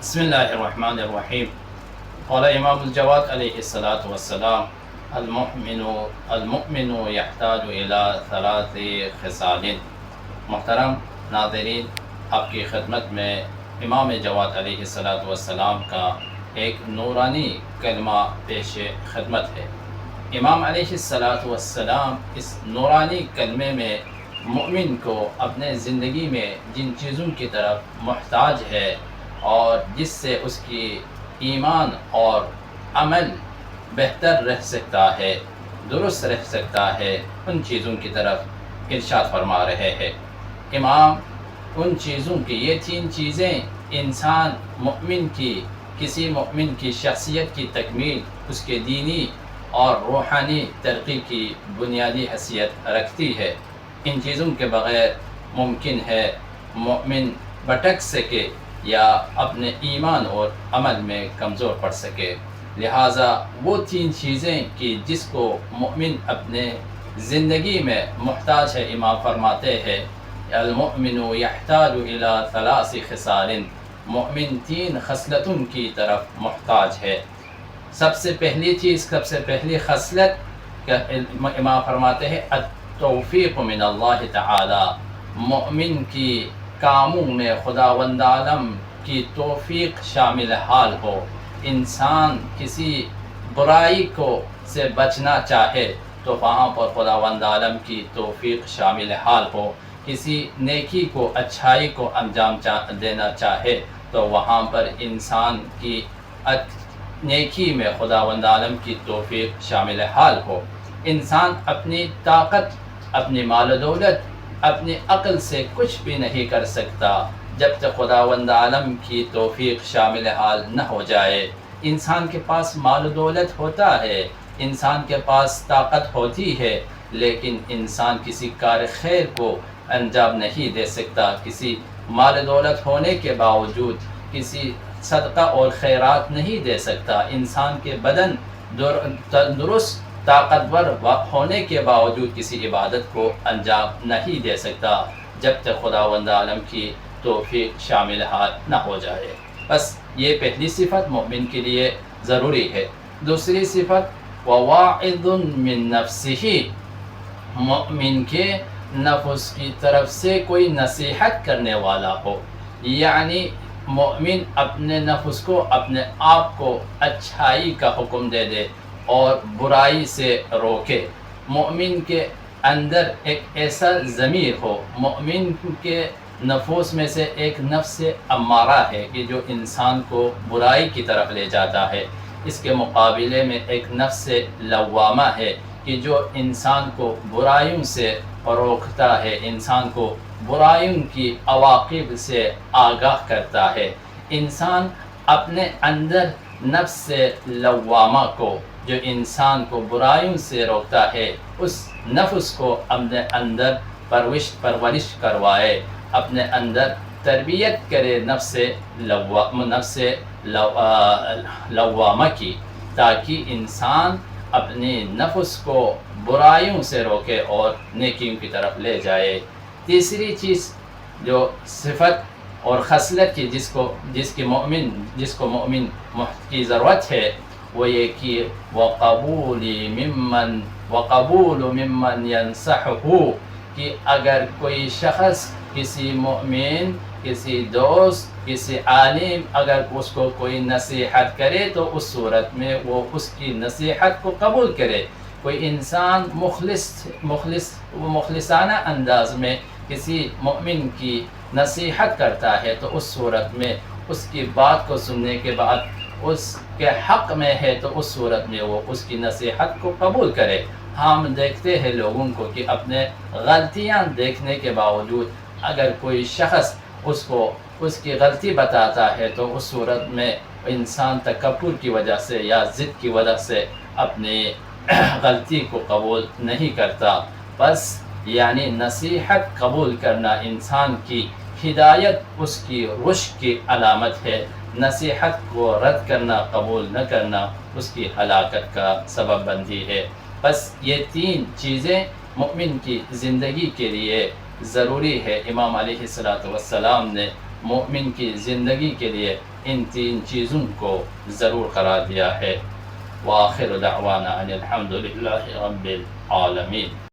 بسم اللہ الرحمن الرحیم۔ قال امام الجواد علیہ الصلاۃ والسلام المؤمن یحتاج الی ثلاث خصال۔ محترم ناظرین، آپ کی خدمت میں امام جواد علیہ الصلاۃ والسلام کا ایک نورانی کلمہ پیش خدمت ہے۔ امام علیہ الصلاۃ والسلام اس نورانی کلمے میں مومن کو اپنے زندگی میں جن چیزوں کی طرف محتاج ہے اور جس سے اس کی ایمان اور عمل بہتر رہ سکتا ہے، درست رہ سکتا ہے، ان چیزوں کی طرف ارشاد فرما رہے ہیں۔ امام ان چیزوں کی، یہ تین چیزیں انسان مؤمن کی، کسی مؤمن کی شخصیت کی تکمیل، اس کے دینی اور روحانی ترقی کی بنیادی حیثیت رکھتی ہے۔ ان چیزوں کے بغیر ممکن ہے مؤمن بھٹک سکے یا اپنے ایمان اور عمل میں کمزور پڑ سکے۔ لہٰذا وہ تین چیزیں کہ جس کو مؤمن اپنے زندگی میں محتاج ہے، امام فرماتے ہیں المؤمن یحتاج الی ثلاث خصال، مؤمن تین خصلتوں کی طرف محتاج ہے۔ سب سے پہلی خصلت امام فرماتے ہیں التوفیق من اللہ تعالی، مؤمن کی کاموں میں خداوند عالم کی توفیق شامل حال ہو۔ انسان کسی برائی سے بچنا چاہے تو وہاں پر خداوند عالم کی توفیق شامل حال ہو، کسی نیکی کو، اچھائی کو انجام دینا چاہے تو وہاں پر انسان کی نیکی میں خداوند عالم کی توفیق شامل حال ہو۔ انسان اپنی طاقت، اپنی مال و دولت، اپنی عقل سے کچھ بھی نہیں کر سکتا جب تک خداوند عالم کی توفیق شامل حال نہ ہو جائے۔ انسان کے پاس مال و دولت ہوتا ہے، انسان کے پاس طاقت ہوتی ہے، لیکن انسان کسی کار خیر کو انجام نہیں دے سکتا۔ کسی مال و دولت ہونے کے باوجود کسی صدقہ اور خیرات نہیں دے سکتا۔ انسان کے بدن تندرست، طاقتور ہونے کے باوجود کسی عبادت کو انجام نہیں دے سکتا جب تک خداوند عالم کی توفیق شامل حال نہ ہو جائے۔ بس یہ پہلی صفت مومن کے لیے ضروری ہے۔ دوسری صفت وواعظ من نفسہ، مومن کے نفس کی طرف سے کوئی نصیحت کرنے والا ہو، یعنی مومن اپنے نفس کو، اپنے آپ کو اچھائی کا حکم دے دے اور برائی سے روکے۔ مومن کے اندر ایک ایسا ضمیر ہو، مومن کے نفوس میں سے ایک نفس امارہ ہے کہ جو انسان کو برائی کی طرف لے جاتا ہے۔ اس کے مقابلے میں ایک نفس لوامہ ہے کہ جو انسان کو برائیوں سے روکتا ہے، انسان کو برائیوں کی عواقب سے آگاہ کرتا ہے۔ انسان اپنے اندر نفس لوامہ کو، جو انسان کو برائیوں سے روکتا ہے، اس نفس کو اپنے اندر پرورش کروائے، اپنے اندر تربیت کرے نفس لوامہ کی، تاکہ انسان اپنی نفس کو برائیوں سے روکے اور نیکیوں کی طرف لے جائے۔ تیسری چیز جو صفت اور خصلت کی جس کو مومن کی ضرورت ہے، وہ یہ کہ وقبول ممن ینصحہ، کہ اگر کوئی شخص، کسی مومن، کسی دوست، کسی عالم اگر اس کو کوئی نصیحت کرے تو اس صورت میں وہ اس کی نصیحت کو قبول کرے۔ کوئی انسان مخلصانہ انداز میں کسی مومن کی نصیحت کرتا ہے تو اس صورت میں اس کی بات کو سننے کے بعد اس کے حق میں ہے تو اس صورت میں وہ اس کی نصیحت کو قبول کرے۔ ہم دیکھتے ہیں لوگوں کو کہ اپنے غلطیاں دیکھنے کے باوجود اگر کوئی شخص اس کی غلطی بتاتا ہے تو اس صورت میں انسان تکبر کی وجہ سے یا ضد کی وجہ سے اپنی غلطی کو قبول نہیں کرتا۔ بس یعنی نصیحت قبول کرنا انسان کی ہدایت، اس کی رشد کی علامت ہے۔ نصیحت کو رد کرنا، قبول نہ کرنا اس کی ہلاکت کا سبب بنتی ہے۔ بس یہ تین چیزیں مومن کی زندگی کے لیے ضروری ہے۔ امام علیہ الصلاۃ والسلام نے مومن کی زندگی کے لیے ان 3 چیزوں کو ضرور قرار دیا ہے۔ وآخر دعوانا ان الحمد للہ رب العالمین۔